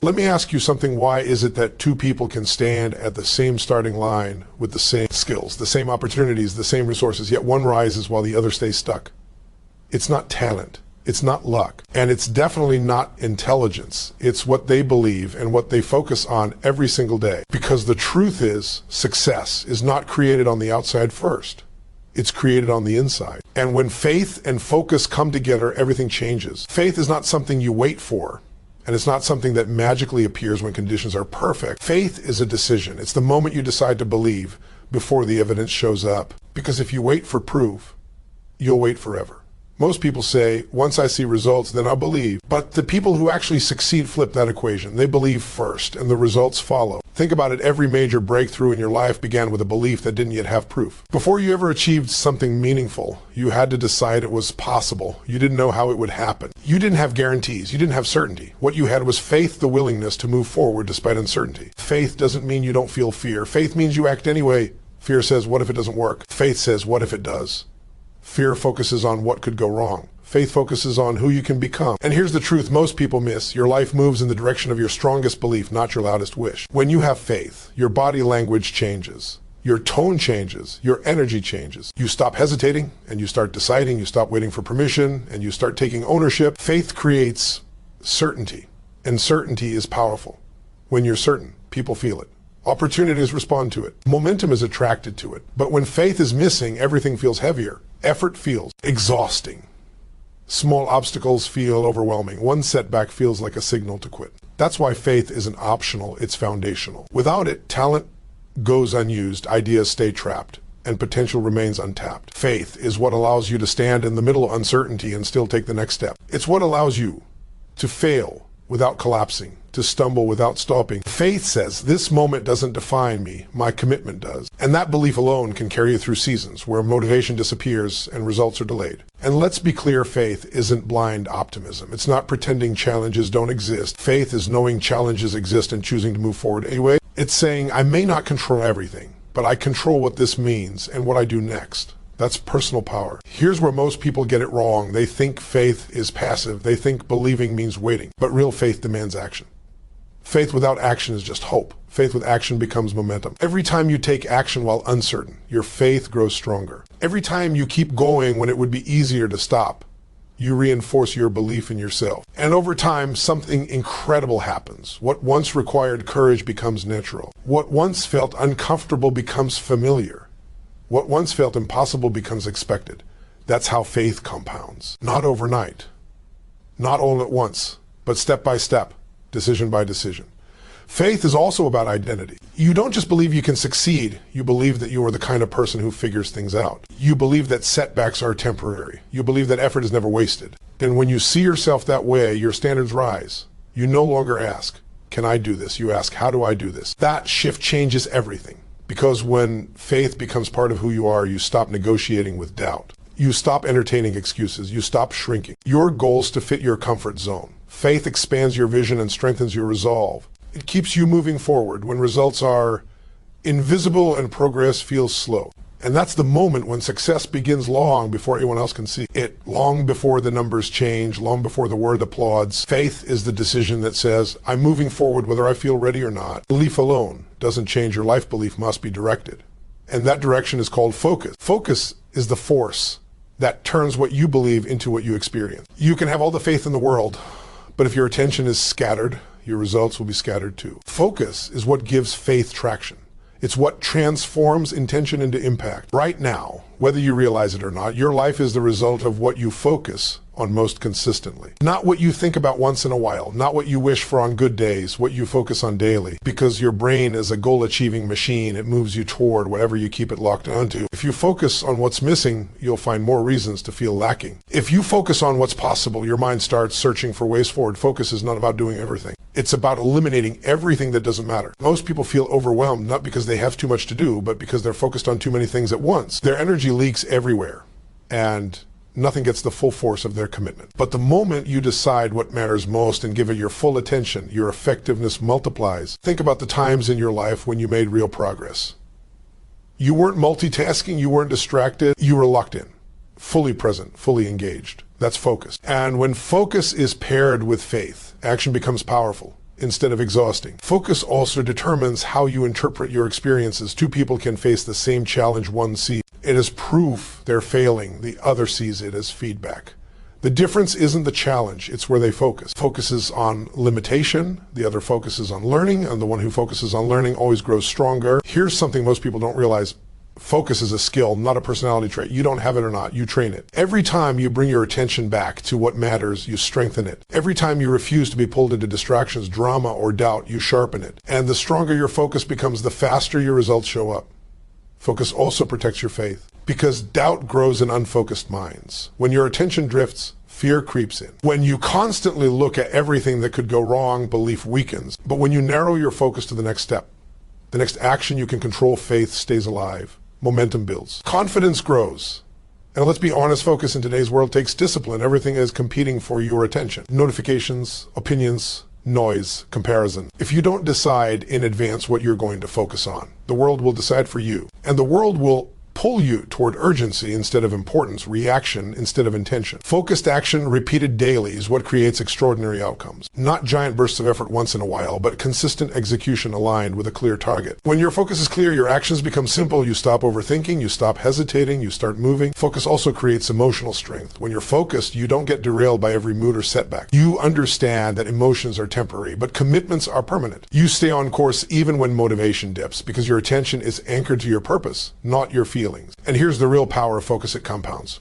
Let me ask you something. Why is it that two people can stand at the same starting line with the same skills, the same opportunities, the same resources, yet one rises while the other stays stuck? It's not talent. It's not luck. And it's definitely not intelligence. It's what they believe and what they focus on every single day. Because the truth is, success is not created on the outside first. It's created on the inside. And when faith and focus come together, everything changes. Faith is not something you wait for. And it's not something that magically appears when conditions are perfect. Faith is a decision. It's the moment you decide to believe before the evidence shows up. Because if you wait for proof, you'll wait forever. Most people say, once I see results, then I'll believe. But the people who actually succeed flip that equation. They believe first, and the results follow. Think about it. Every major breakthrough in your life began with a belief that didn't yet have proof. Before you ever achieved something meaningful, you had to decide it was possible. You didn't know how it would happen. You didn't have guarantees. You didn't have certainty. What you had was faith, the willingness to move forward despite uncertainty. Faith doesn't mean you don't feel fear. Faith means you act anyway. Fear says, what if it doesn't work? Faith says, what if it does? Fear focuses on what could go wrong. Faith focuses on who you can become. And here's the truth most people miss. Your life moves in the direction of your strongest belief, not your loudest wish. When you have faith, your body language changes. Your tone changes. Your energy changes. You stop hesitating and you start deciding. You stop waiting for permission and you start taking ownership. Faith creates certainty, and certainty is powerful. When you're certain, people feel it. Opportunities respond to it. Momentum is attracted to it. But when faith is missing, everything feels heavier. Effort feels exhausting. Small obstacles feel overwhelming. One setback feels like a signal to quit. That's why faith isn't optional, it's foundational. Without it, talent goes unused, ideas stay trapped, and potential remains untapped. Faith is what allows you to stand in the middle of uncertainty and still take the next step. It's what allows you to fail without collapsing, to stumble without stopping. Faith says, this moment doesn't define me, my commitment does. And that belief alone can carry you through seasons where motivation disappears and results are delayed. And let's be clear, faith isn't blind optimism. It's not pretending challenges don't exist. Faith is knowing challenges exist and choosing to move forward anyway. It's saying, I may not control everything, but I control what this means and what I do next. That's personal power. Here's where most people get it wrong. They think faith is passive. They think believing means waiting. But real faith demands action. Faith without action is just hope. Faith with action becomes momentum. Every time you take action while uncertain, your faith grows stronger. Every time you keep going when it would be easier to stop, you reinforce your belief in yourself. And over time, something incredible happens. What once required courage becomes natural. What once felt uncomfortable becomes familiar. What once felt impossible becomes expected. That's how faith compounds. Not overnight, not all at once, but step by step, decision by decision. Faith is also about identity. You don't just believe you can succeed, you believe that you are the kind of person who figures things out. You believe that setbacks are temporary. You believe that effort is never wasted. And when you see yourself that way, your standards rise. You no longer ask, can I do this? You ask, how do I do this? That shift changes everything. Because when faith becomes part of who you are, you stop negotiating with doubt. You stop entertaining excuses. You stop shrinking. Your goals to fit your comfort zone. Faith expands your vision and strengthens your resolve. It keeps you moving forward when results are invisible and progress feels slow. And that's the moment when success begins long before anyone else can see it, long before the numbers change, long before the world applauds. Faith is the decision that says, I'm moving forward whether I feel ready or not. Belief alone doesn't change your life. Belief must be directed. And that direction is called focus. Focus is the force that turns what you believe into what you experience. You can have all the faith in the world, but if your attention is scattered, your results will be scattered too. Focus is what gives faith traction. It's what transforms intention into impact. Right now, whether you realize it or not, your life is the result of what you focus on most consistently. Not what you think about once in a while, not what you wish for on good days, what you focus on daily. Because your brain is a goal-achieving machine. It moves you toward whatever you keep it locked onto. If you focus on what's missing, you'll find more reasons to feel lacking. If you focus on what's possible, your mind starts searching for ways forward. Focus is not about doing everything. It's about eliminating everything that doesn't matter. Most people feel overwhelmed, not because they have too much to do, but because they're focused on too many things at once. Their energy leaks everywhere, and nothing gets the full force of their commitment. But the moment you decide what matters most and give it your full attention, your effectiveness multiplies. Think about the times in your life when you made real progress. You weren't multitasking, you weren't distracted, you were locked in, fully present, fully engaged. That's focus. And when focus is paired with faith, action becomes powerful. instead of exhausting. Focus also determines how you interpret your experiences. Two people can face the same challenge. One sees it as proof they're failing, the other sees it as feedback. The difference isn't the challenge, it's where they focus. Focuses on limitation, the other focuses on learning, and the one who focuses on learning always grows stronger. Here's something most people don't realize. Focus is a skill, not a personality trait. You don't have it or not, you train it. Every time you bring your attention back to what matters, you strengthen it. Every time you refuse to be pulled into distractions, drama, or doubt, you sharpen it. And the stronger your focus becomes, the faster your results show up. Focus also protects your faith, because doubt grows in unfocused minds. When your attention drifts, fear creeps in. When you constantly look at everything that could go wrong, belief weakens. But when you narrow your focus to the next step, the next action you can control, faith stays alive. Momentum builds. Confidence grows. And let's be honest, focus in today's world takes discipline. Everything is competing for your attention. Notifications, opinions, noise, comparison. If you don't decide in advance what you're going to focus on, the world will decide for you. And the world will pull you toward urgency instead of importance, reaction instead of intention. Focused action repeated daily is what creates extraordinary outcomes. Not giant bursts of effort once in a while, but consistent execution aligned with a clear target. When your focus is clear, your actions become simple. You stop overthinking, you stop hesitating, you start moving. Focus also creates emotional strength. When you're focused, you don't get derailed by every mood or setback. You understand that emotions are temporary, but commitments are permanent. You stay on course even when motivation dips, because your attention is anchored to your purpose, not your feelings. And here's the real power of focus. It compounds.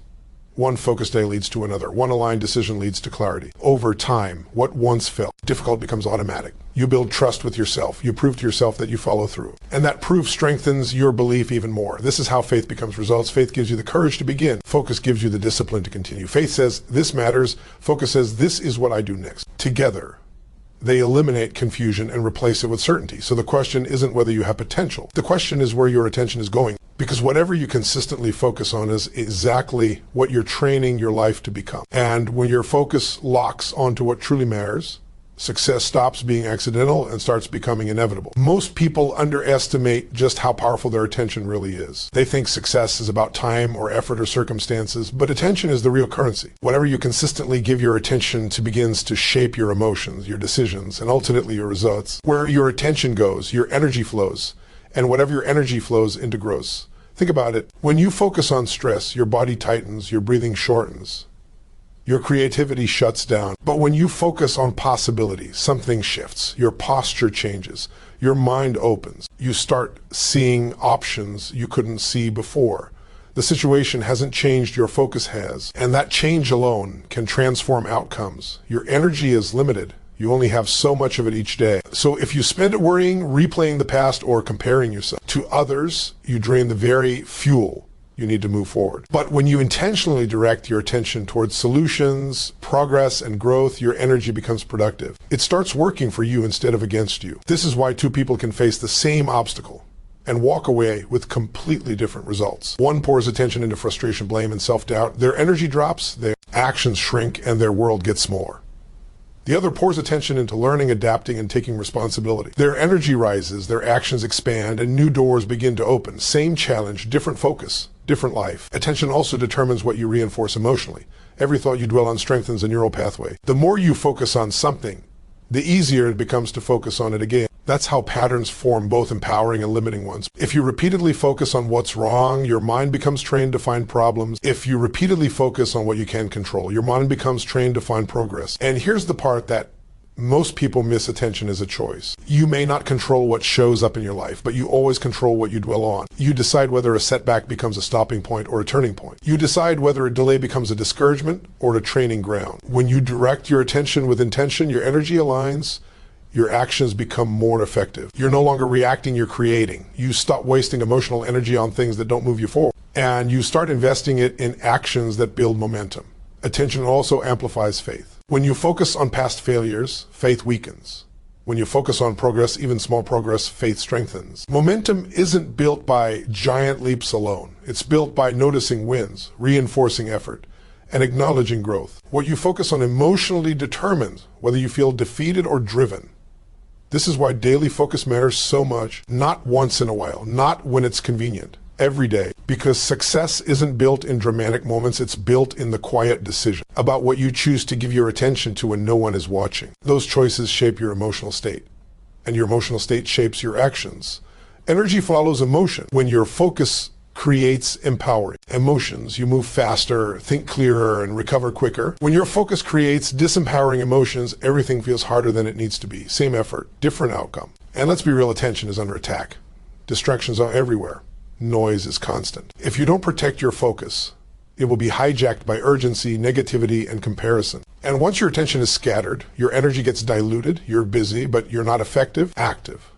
One focused day leads to another. One aligned decision leads to clarity. Over time, what once felt difficult becomes automatic. You build trust with yourself. You prove to yourself that you follow through. And that proof strengthens your belief even more. This is how faith becomes results. Faith gives you the courage to begin. Focus gives you the discipline to continue. Faith says, this matters. Focus says, this is what I do next. Together, they eliminate confusion and replace it with certainty. So the question isn't whether you have potential. The question is where your attention is going. Because whatever you consistently focus on is exactly what you're training your life to become. And when your focus locks onto what truly matters, success stops being accidental and starts becoming inevitable. Most people underestimate just how powerful their attention really is. They think success is about time or effort or circumstances, but attention is the real currency. Whatever you consistently give your attention to begins to shape your emotions, your decisions, and ultimately your results. Where your attention goes, your energy flows. And whatever your energy flows into grows. Think about it. When you focus on stress, your body tightens, your breathing shortens, your creativity shuts down. But when you focus on possibility, something shifts. Your posture changes. Your mind opens. You start seeing options you couldn't see before. The situation hasn't changed, your focus has. And that change alone can transform outcomes. Your energy is limited. You only have so much of it each day. So if you spend it worrying, replaying the past, or comparing yourself to others, you drain the very fuel you need to move forward. But when you intentionally direct your attention towards solutions, progress, and growth, your energy becomes productive. It starts working for you instead of against you. This is why two people can face the same obstacle and walk away with completely different results. One pours attention into frustration, blame, and self-doubt. Their energy drops, their actions shrink, and their world gets smaller. The other pours attention into learning, adapting, and taking responsibility. Their energy rises, their actions expand, and new doors begin to open. Same challenge, different focus, different life. Attention also determines what you reinforce emotionally. Every thought you dwell on strengthens a neural pathway. The more you focus on something, the easier it becomes to focus on it again. That's how patterns form, both empowering and limiting ones. If you repeatedly focus on what's wrong, your mind becomes trained to find problems. If you repeatedly focus on what you can control, your mind becomes trained to find progress. And here's the part that most people miss: attention is a choice. You may not control what shows up in your life, but you always control what you dwell on. You decide whether a setback becomes a stopping point or a turning point. You decide whether a delay becomes a discouragement or a training ground. When you direct your attention with intention, your energy aligns, your actions become more effective. You're no longer reacting, you're creating. You stop wasting emotional energy on things that don't move you forward, and you start investing it in actions that build momentum. Attention also amplifies faith. When you focus on past failures, faith weakens. When you focus on progress, even small progress, faith strengthens. Momentum isn't built by giant leaps alone. It's built by noticing wins, reinforcing effort, and acknowledging growth. What you focus on emotionally determines whether you feel defeated or driven. This is why daily focus matters so much. Not once in a while, not when it's convenient. Every day. Because success isn't built in dramatic moments, it's built in the quiet decision about what you choose to give your attention to when no one is watching. Those choices shape your emotional state, and your emotional state shapes your actions. Energy follows emotion. When your focus creates empowering emotions, you move faster, think clearer, and recover quicker. When your focus creates disempowering emotions, everything feels harder than it needs to be. Same effort, different outcome. And let's be real, attention is under attack. Distractions are everywhere. Noise is constant. If you don't protect your focus, it will be hijacked by urgency, negativity, and comparison. And once your attention is scattered, your energy gets diluted. You're busy, but you're not effective. Active,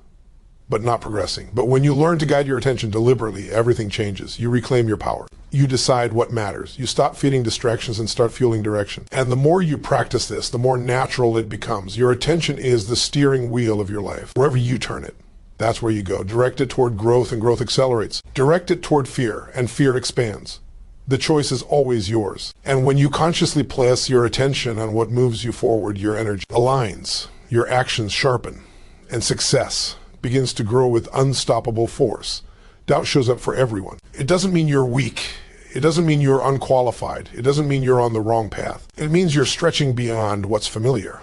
but not progressing. But when you learn to guide your attention deliberately, everything changes. You reclaim your power. You decide what matters. You stop feeding distractions and start fueling direction. And the more you practice this, the more natural it becomes. Your attention is the steering wheel of your life. Wherever you turn it, that's where you go. Direct it toward growth, and growth accelerates. Direct it toward fear, and fear expands. The choice is always yours. And when you consciously place your attention on what moves you forward, your energy aligns, your actions sharpen, and success begins to grow with unstoppable force. Doubt shows up for everyone. It doesn't mean you're weak. It doesn't mean you're unqualified. It doesn't mean you're on the wrong path. It means you're stretching beyond what's familiar.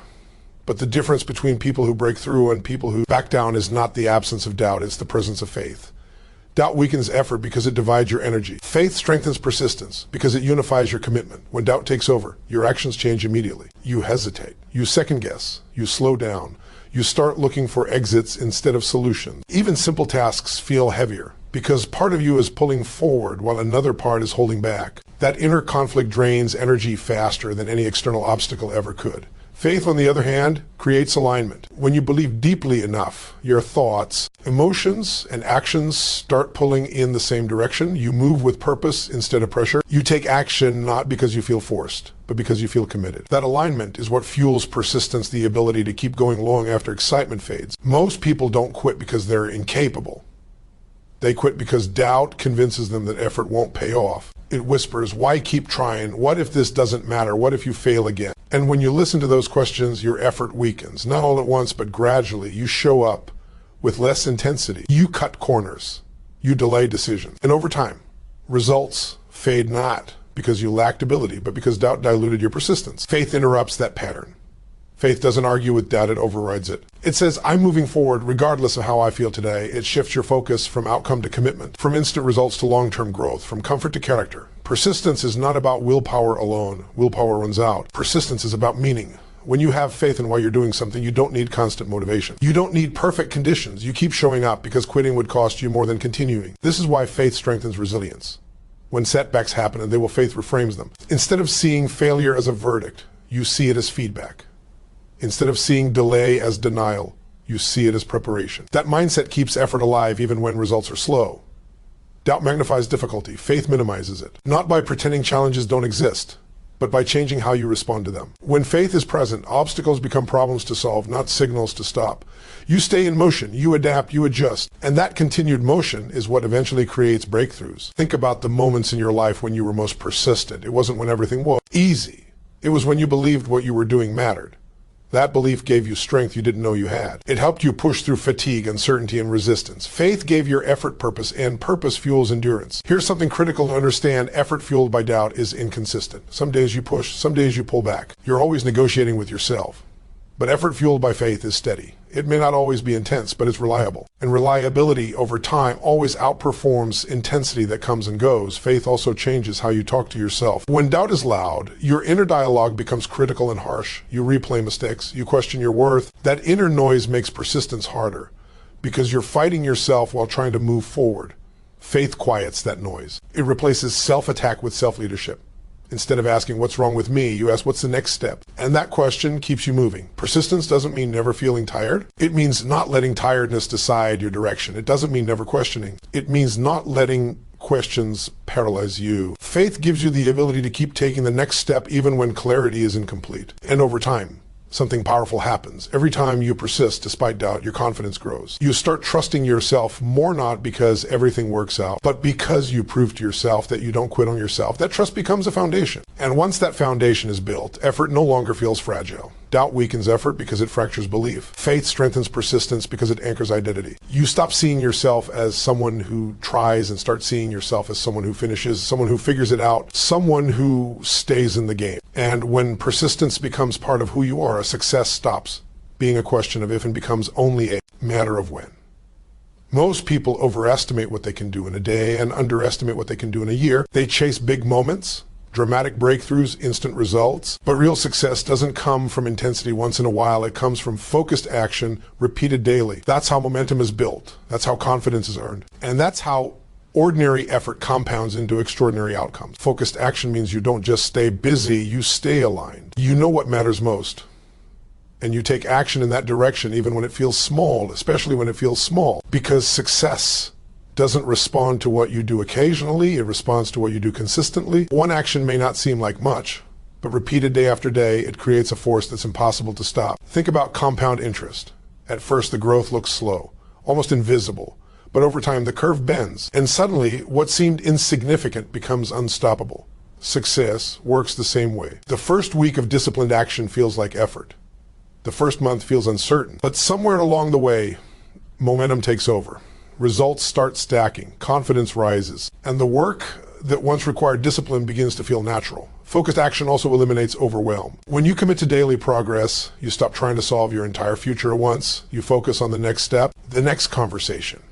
But the difference between people who break through and people who back down is not the absence of doubt, it's the presence of faith. Doubt weakens effort because it divides your energy. Faith strengthens persistence because it unifies your commitment. When doubt takes over, your actions change immediately. You hesitate. You second guess. You slow down. You start looking for exits instead of solutions. Even simple tasks feel heavier because part of you is pulling forward while another part is holding back. That inner conflict drains energy faster than any external obstacle ever could. Faith, on the other hand, creates alignment. When you believe deeply enough, your thoughts, emotions, and actions start pulling in the same direction. You move with purpose instead of pressure. You take action not because you feel forced, but because you feel committed. That alignment is what fuels persistence, the ability to keep going long after excitement fades. Most people don't quit because they're incapable. They quit because doubt convinces them that effort won't pay off. It whispers, why keep trying? What if this doesn't matter? What if you fail again? And when you listen to those questions, your effort weakens. Not all at once, but gradually. You show up with less intensity. You cut corners. You delay decisions. And over time, results fade not because you lacked ability, but because doubt diluted your persistence. Faith interrupts that pattern. Faith doesn't argue with doubt, it overrides it. It says, I'm moving forward regardless of how I feel today. It shifts your focus from outcome to commitment, from instant results to long-term growth, from comfort to character. Persistence is not about willpower alone. Willpower runs out. Persistence is about meaning. When you have faith in why you're doing something, you don't need constant motivation. You don't need perfect conditions. You keep showing up because quitting would cost you more than continuing. This is why faith strengthens resilience. When setbacks happen, and faith reframes them. Instead of seeing failure as a verdict, you see it as feedback. Instead of seeing delay as denial, you see it as preparation. That mindset keeps effort alive even when results are slow. Doubt magnifies difficulty. Faith minimizes it. Not by pretending challenges don't exist, but by changing how you respond to them. When faith is present, obstacles become problems to solve, not signals to stop. You stay in motion, you adapt, you adjust, and that continued motion is what eventually creates breakthroughs. Think about the moments in your life when you were most persistent. It wasn't when everything was easy. It was when you believed what you were doing mattered. That belief gave you strength you didn't know you had. It helped you push through fatigue, uncertainty, and resistance. Faith gave your effort purpose, and purpose fuels endurance. Here's something critical to understand. Effort fueled by doubt is inconsistent. Some days you push, some days you pull back. You're always negotiating with yourself. But effort fueled by faith is steady. It may not always be intense, but it's reliable. And reliability over time always outperforms intensity that comes and goes. Faith also changes how you talk to yourself. When doubt is loud, your inner dialogue becomes critical and harsh. You replay mistakes. You question your worth. That inner noise makes persistence harder because you're fighting yourself while trying to move forward. Faith quiets that noise. It replaces self-attack with self-leadership. Instead of asking, what's wrong with me, you ask, what's the next step? And that question keeps you moving. Persistence doesn't mean never feeling tired. It means not letting tiredness decide your direction. It doesn't mean never questioning. It means not letting questions paralyze you. Faith gives you the ability to keep taking the next step even when clarity is incomplete. And over time, something powerful happens. Every time you persist despite doubt, your confidence grows. You start trusting yourself more, not because everything works out, but because you prove to yourself that you don't quit on yourself. That trust becomes a foundation. And once that foundation is built, effort no longer feels fragile. Doubt weakens effort because it fractures belief. Faith strengthens persistence because it anchors identity. You stop seeing yourself as someone who tries and start seeing yourself as someone who finishes, someone who figures it out, someone who stays in the game. And when persistence becomes part of who you are, a success stops being a question of if and becomes only a matter of when. Most people overestimate what they can do in a day and underestimate what they can do in a year. They chase big moments, dramatic breakthroughs, instant results. But real success doesn't come from intensity once in a while. It comes from focused action, repeated daily. That's how momentum is built. That's how confidence is earned. And that's how ordinary effort compounds into extraordinary outcomes. Focused action means you don't just stay busy, you stay aligned. You know what matters most. And you take action in that direction even when it feels small, especially when it feels small, because success doesn't respond to what you do occasionally, it responds to what you do consistently. One action may not seem like much, but repeated day after day, it creates a force that's impossible to stop. Think about compound interest. At first, the growth looks slow, almost invisible, but over time the curve bends, and suddenly what seemed insignificant becomes unstoppable. Success works the same way. The first week of disciplined action feels like effort. The first month feels uncertain, but somewhere along the way, momentum takes over. Results start stacking, confidence rises, and the work that once required discipline begins to feel natural. Focused action also eliminates overwhelm. When you commit to daily progress, you stop trying to solve your entire future at once. You focus on the next step, the next conversation,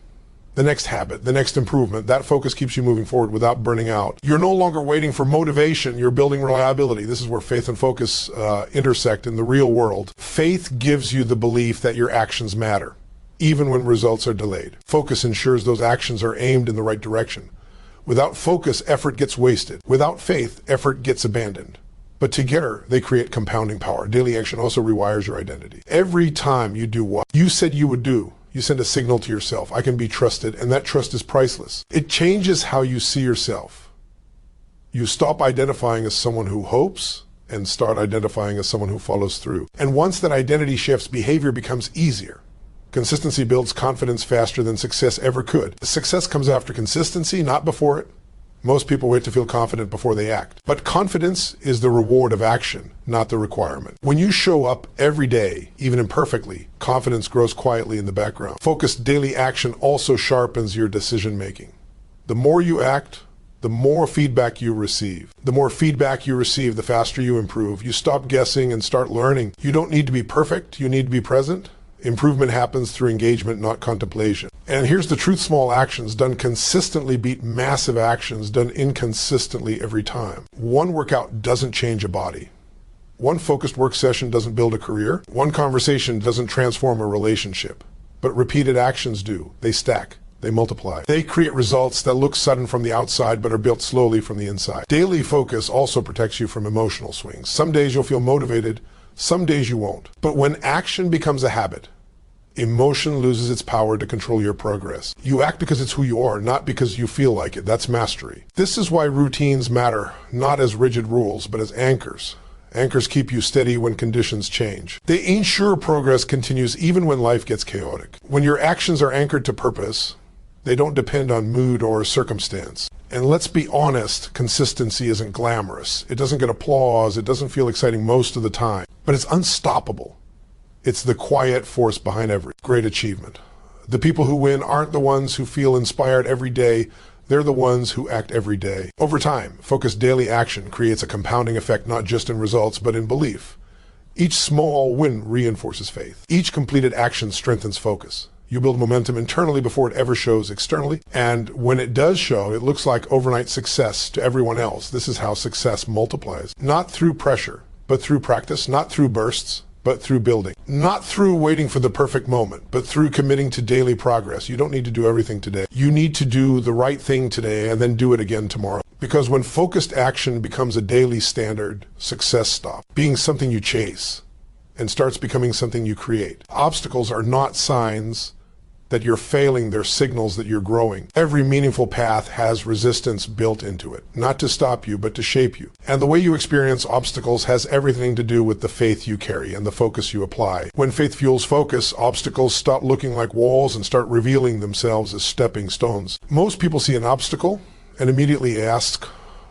the next habit, the next improvement. That focus keeps you moving forward without burning out. You're no longer waiting for motivation, you're building reliability. This is where faith and focus intersect in the real world. Faith gives you the belief that your actions matter, even when results are delayed. Focus ensures those actions are aimed in the right direction. Without focus, effort gets wasted. Without faith, effort gets abandoned. But together, they create compounding power. Daily action also rewires your identity. Every time you do what you said you would do, you send a signal to yourself, I can be trusted, and that trust is priceless. It changes how you see yourself. You stop identifying as someone who hopes and start identifying as someone who follows through. And once that identity shifts, behavior becomes easier. Consistency builds confidence faster than success ever could. Success comes after consistency, not before it. Most people wait to feel confident before they act. But confidence is the reward of action, not the requirement. When you show up every day, even imperfectly, confidence grows quietly in the background. Focused daily action also sharpens your decision making. The more you act, the more feedback you receive. The more feedback you receive, the faster you improve. You stop guessing and start learning. You don't need to be perfect, you need to be present. Improvement happens through engagement, not contemplation. And here's the truth: small actions done consistently beat massive actions done inconsistently every time. One workout doesn't change a body. One focused work session doesn't build a career. One conversation doesn't transform a relationship. But repeated actions do. They stack. They multiply. They create results that look sudden from the outside but are built slowly from the inside. Daily focus also protects you from emotional swings. Some days you'll feel motivated, some days you won't. But when action becomes a habit, emotion loses its power to control your progress. You act because it's who you are, not because you feel like it. That's mastery. This is why routines matter, not as rigid rules, but as anchors. Anchors keep you steady when conditions change. They ensure progress continues even when life gets chaotic. When your actions are anchored to purpose, they don't depend on mood or circumstance. And let's be honest, consistency isn't glamorous. It doesn't get applause. It doesn't feel exciting most of the time. But it's unstoppable. It's the quiet force behind every great achievement. The people who win aren't the ones who feel inspired every day. They're the ones who act every day. Over time, focused daily action creates a compounding effect not just in results, but in belief. Each small win reinforces faith. Each completed action strengthens focus. You build momentum internally before it ever shows externally. And when it does show, it looks like overnight success to everyone else. This is how success multiplies. Not through pressure, but through practice. Not through bursts, but through building. Not through waiting for the perfect moment, but through committing to daily progress. You don't need to do everything today. You need to do the right thing today and then do it again tomorrow. Because when focused action becomes a daily standard, success stops being something you chase and starts becoming something you create. Obstacles are not signs that you're failing, they're signals that you're growing. Every meaningful path has resistance built into it, not to stop you, but to shape you. And the way you experience obstacles has everything to do with the faith you carry and the focus you apply. When faith fuels focus, obstacles stop looking like walls and start revealing themselves as stepping stones. Most people see an obstacle and immediately ask,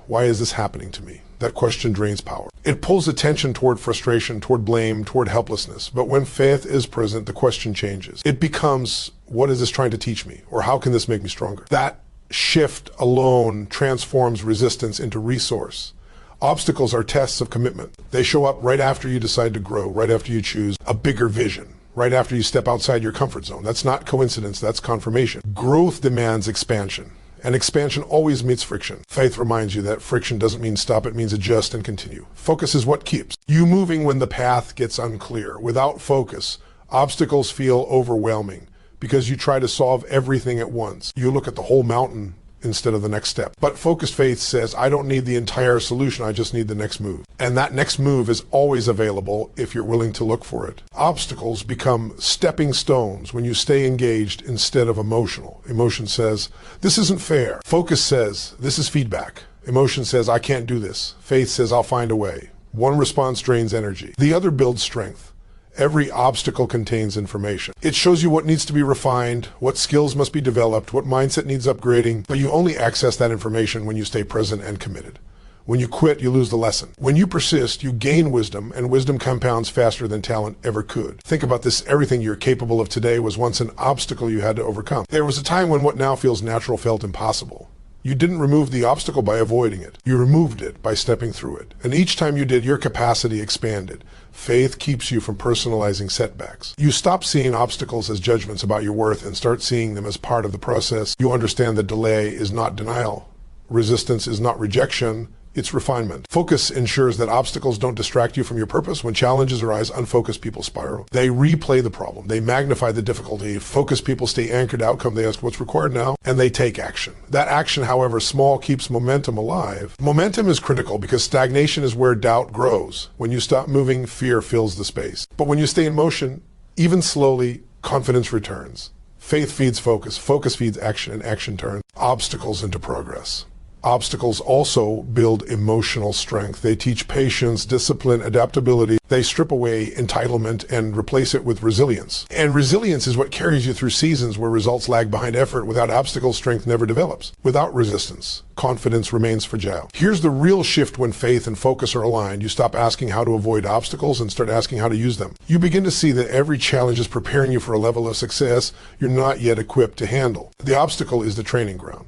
Why is this happening to me? That question drains power. It pulls attention toward frustration, toward blame, toward helplessness. But when faith is present, the question changes. It becomes, what is this trying to teach me? Or how can this make me stronger? That shift alone transforms resistance into resource. Obstacles are tests of commitment. They show up right after you decide to grow, right after you choose a bigger vision, right after you step outside your comfort zone. That's not coincidence, that's confirmation. Growth demands expansion. And expansion always meets friction. Faith reminds you that friction doesn't mean stop, it means adjust and continue. Focus is what keeps you moving when the path gets unclear. Without focus, obstacles feel overwhelming because you try to solve everything at once. You look at the whole mountain instead of the next step. But focused faith says, I don't need the entire solution, I just need the next move. And that next move is always available if you're willing to look for it. Obstacles become stepping stones when you stay engaged instead of emotional. Emotion says, this isn't fair. Focus says, this is feedback. Emotion says, I can't do this. Faith says, I'll find a way. One response drains energy. The other builds strength. Every obstacle contains information. It shows you what needs to be refined, what skills must be developed, what mindset needs upgrading, but you only access that information when you stay present and committed. When you quit, you lose the lesson. When you persist, you gain wisdom, and wisdom compounds faster than talent ever could. Think about this, everything you're capable of today was once an obstacle you had to overcome. There was a time when what now feels natural felt impossible. You didn't remove the obstacle by avoiding it. You removed it by stepping through it. And each time you did, your capacity expanded. Faith keeps you from personalizing setbacks. You stop seeing obstacles as judgments about your worth and start seeing them as part of the process. You understand that delay is not denial. Resistance is not rejection. It's refinement. Focus ensures that obstacles don't distract you from your purpose. When challenges arise, unfocused people spiral. They replay the problem. They magnify the difficulty. Focused people stay anchored to outcome. They ask what's required now, and they take action. That action, however small, keeps momentum alive. Momentum is critical because stagnation is where doubt grows. When you stop moving, fear fills the space. But when you stay in motion, even slowly, confidence returns. Faith feeds focus. Focus feeds action, and action turns obstacles into progress. Obstacles also build emotional strength. They teach patience, discipline, adaptability. They strip away entitlement and replace it with resilience. And resilience is what carries you through seasons where results lag behind effort. Without obstacles, strength never develops. Without resistance, confidence remains fragile. Here's the real shift when faith and focus are aligned. You stop asking how to avoid obstacles and start asking how to use them. You begin to see that every challenge is preparing you for a level of success you're not yet equipped to handle. The obstacle is the training ground.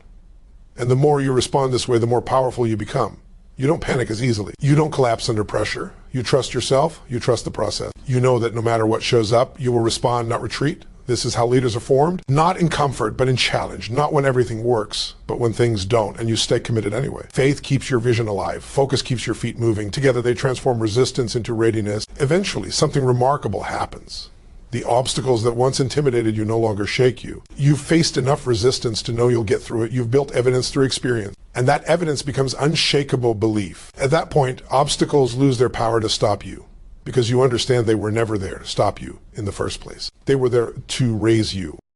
And the more you respond this way, the more powerful you become. You don't panic as easily. You don't collapse under pressure. You trust yourself. You trust the process. You know that no matter what shows up, you will respond, not retreat. This is how leaders are formed. Not in comfort, but in challenge. Not when everything works, but when things don't, and you stay committed anyway. Faith keeps your vision alive. Focus keeps your feet moving. Together they transform resistance into readiness. Eventually, something remarkable happens. The obstacles that once intimidated you no longer shake you. You've faced enough resistance to know you'll get through it. You've built evidence through experience. And that evidence becomes unshakable belief. At that point, obstacles lose their power to stop you because you understand they were never there to stop you in the first place. They were there to raise you.